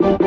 What's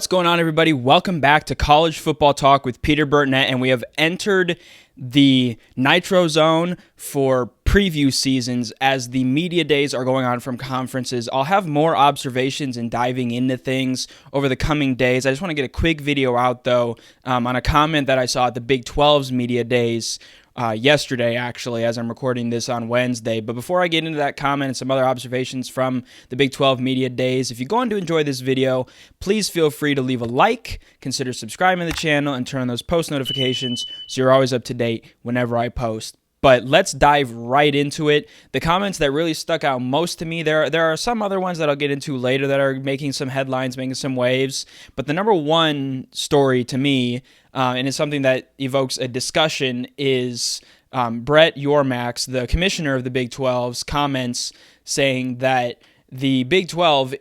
going on, everybody? Welcome back to College Football Talk with Peter Burtnett, and we have entered the Nitro Zone for preview seasons as the media days are going on from conferences. I'll have more observations and diving into things over the coming days. I just want to get a quick video out, though, on a comment that I saw at the Big XII's Media Days yesterday, actually, as I'm recording this on Wednesday. But before I get into that comment and some other observations from the Big XII Media Days, if you're going to enjoy this video, please feel free to leave a like, consider subscribing to the channel, and turn on those post notifications so you're always up to date whenever I post. But let's dive right into it. The comments that really stuck out most to me, there are some other ones that I'll get into later that are making some headlines, making some waves. But the number one story to me, and it's something that evokes a discussion, is Brett Yormack, the commissioner of the Big 12's comments saying that the Big 12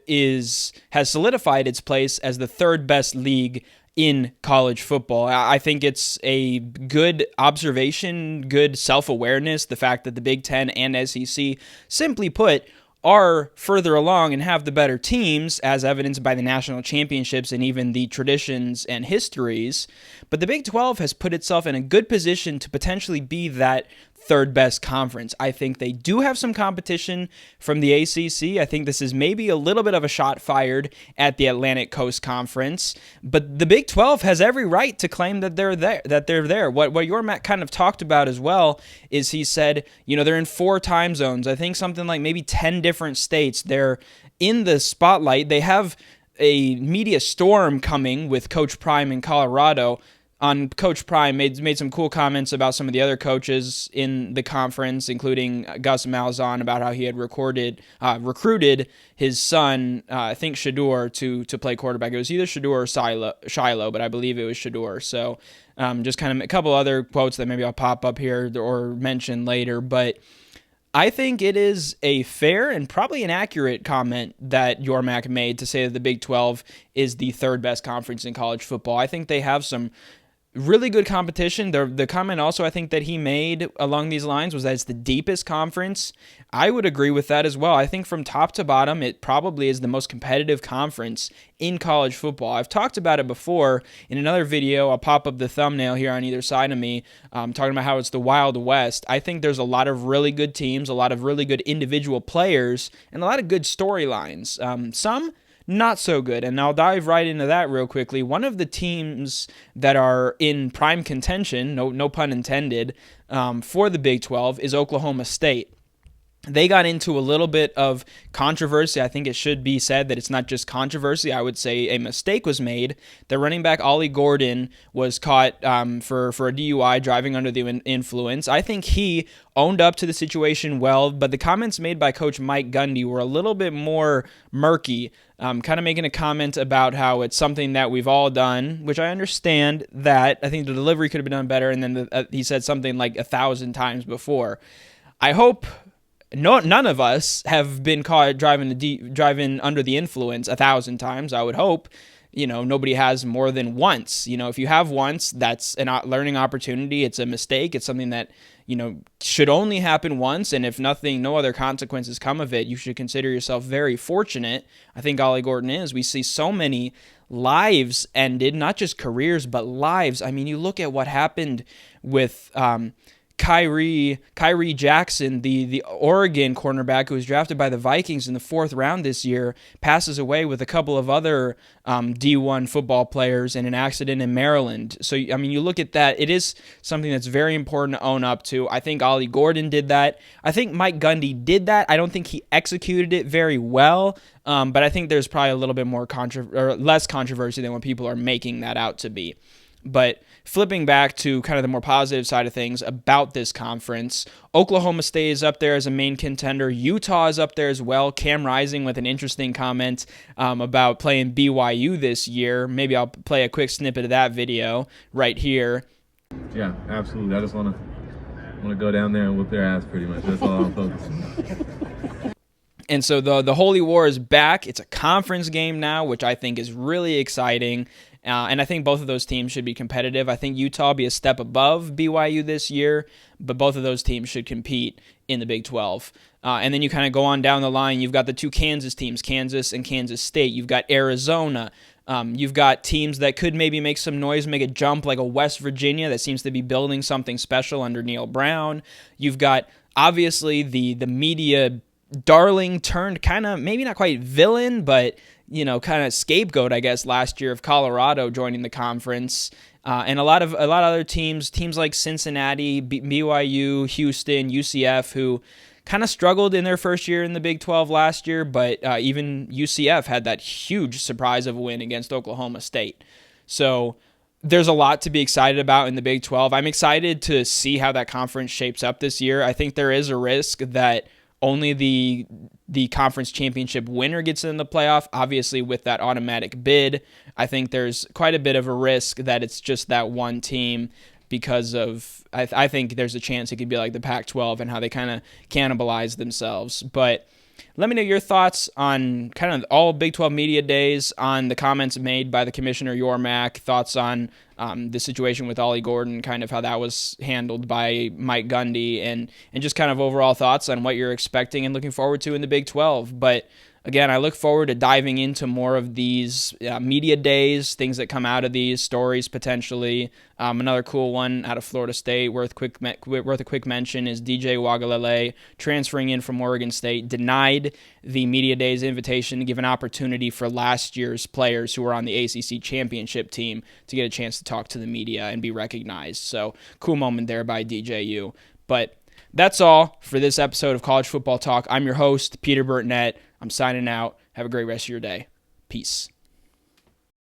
has solidified its place as the third best league in college football. I think it's a good observation, good self-awareness, the fact that the Big Ten and SEC, simply put, are further along and have the better teams, as evidenced by the national championships and even the traditions and histories. But the Big 12 has put itself in a good position to potentially be that third best conference. I think they do have some competition from the ACC. I think this is maybe a little bit of a shot fired at the Atlantic Coast Conference, but the Big 12 has every right to claim that they're there. What Yormack kind of talked about as well is he said, they're in 4 time zones. I think something like maybe 10 different states. They're in the spotlight. They have a media storm coming with Coach Prime in Colorado. On Coach Prime made some cool comments about some of the other coaches in the conference, including Gus Malzahn, about how he had recruited his son, I think Shedeur, to play quarterback. It was either Shedeur or Shiloh, but I believe it was Shedeur. So just kind of a couple other quotes that maybe I'll pop up here or mention later. But I think it is a fair and probably an accurate comment that Yormack made to say that the Big 12 is the third best conference in college football. I think they have some really good competition. The comment also I think that he made along these lines was that it's the deepest conference. I would agree with that as well. I think from top to bottom, it probably is the most competitive conference in college football. I've talked about it before in another video. I'll pop up the thumbnail here on either side of me, talking about how it's the Wild West. I think there's a lot of really good teams, a lot of really good individual players, and a lot of good storylines. Some not so good, and I'll dive right into that real quickly. One of the teams that are in prime contention, no pun intended, for the Big 12 is Oklahoma State. They got into a little bit of controversy. I think it should be said that it's not just controversy. I would say a mistake was made. Their running back, Ollie Gordon, was caught for a DUI, driving under the influence. I think he owned up to the situation well, but the comments made by Coach Mike Gundy were a little bit more murky, kind of making a comment about how it's something that we've all done, which I understand that. I think the delivery could have been done better, and then he said something like 1,000 times before. I hope none of us have been caught driving under the influence 1,000 times. I would hope, nobody has more than once. If you have once, that's a learning opportunity. It's a mistake. It's something that, should only happen once. And if no other consequences come of it, you should consider yourself very fortunate. I think Ollie Gordon is. We see so many lives ended, not just careers, but lives. I mean, you look at what happened with Kyrie Jackson, the Oregon cornerback who was drafted by the Vikings in the 4th round this year, passes away with a couple of other D1 football players in an accident in Maryland. So, I mean, you look at that, it is something that's very important to own up to. I think Ollie Gordon did that. I think Mike Gundy did that. I don't think he executed it very well, but I think there's probably a little bit more less controversy than what people are making that out to be. But flipping back to kind of the more positive side of things about this conference, Oklahoma State is up there as a main contender. Utah is up there as well. Cam Rising with an interesting comment about playing BYU this year. Maybe I'll play a quick snippet of that video right here. Yeah, absolutely. I just want to go down there and whoop their ass pretty much. That's all I'm focusing on. And so the Holy War is back. It's a conference game now, which I think is really exciting. And I think both of those teams should be competitive. I think Utah will be a step above BYU this year, but both of those teams should compete in the Big 12. And then you kind of go on down the line. You've got the two Kansas teams, Kansas and Kansas State. You've got Arizona. You've got teams that could maybe make some noise, make a jump, like a West Virginia that seems to be building something special under Neil Brown. You've got, obviously, the media darling turned kind of, maybe not quite villain, but kind of scapegoat, I guess, last year of Colorado joining the conference, and a lot of other teams like Cincinnati, BYU, Houston, UCF, who kind of struggled in their first year in the Big 12 last year, but even UCF had that huge surprise of a win against Oklahoma State. So there's a lot to be excited about in the Big 12. I'm excited to see how that conference shapes up this year. I think there is a risk that only the conference championship winner gets in the playoff. Obviously, with that automatic bid, I think there's quite a bit of a risk that it's just that one team because of, I think there's a chance it could be like the Pac-12 and how they kind of cannibalize themselves. But let me know your thoughts on kind of all Big 12 Media Days, on the comments made by the Commissioner Yormack, thoughts on the situation with Ollie Gordon, kind of how that was handled by Mike Gundy, and just kind of overall thoughts on what you're expecting and looking forward to in the Big 12. But again, I look forward to diving into more of these media days, things that come out of these stories potentially. Another cool one out of Florida State worth a quick mention is DJ Wagalele transferring in from Oregon State, denied the media days invitation to give an opportunity for last year's players who were on the ACC championship team to get a chance to talk to the media and be recognized. So cool moment there by DJU. But that's all for this episode of College Football Talk. I'm your host, Peter Burtnett. I'm signing out. Have a great rest of your day. Peace.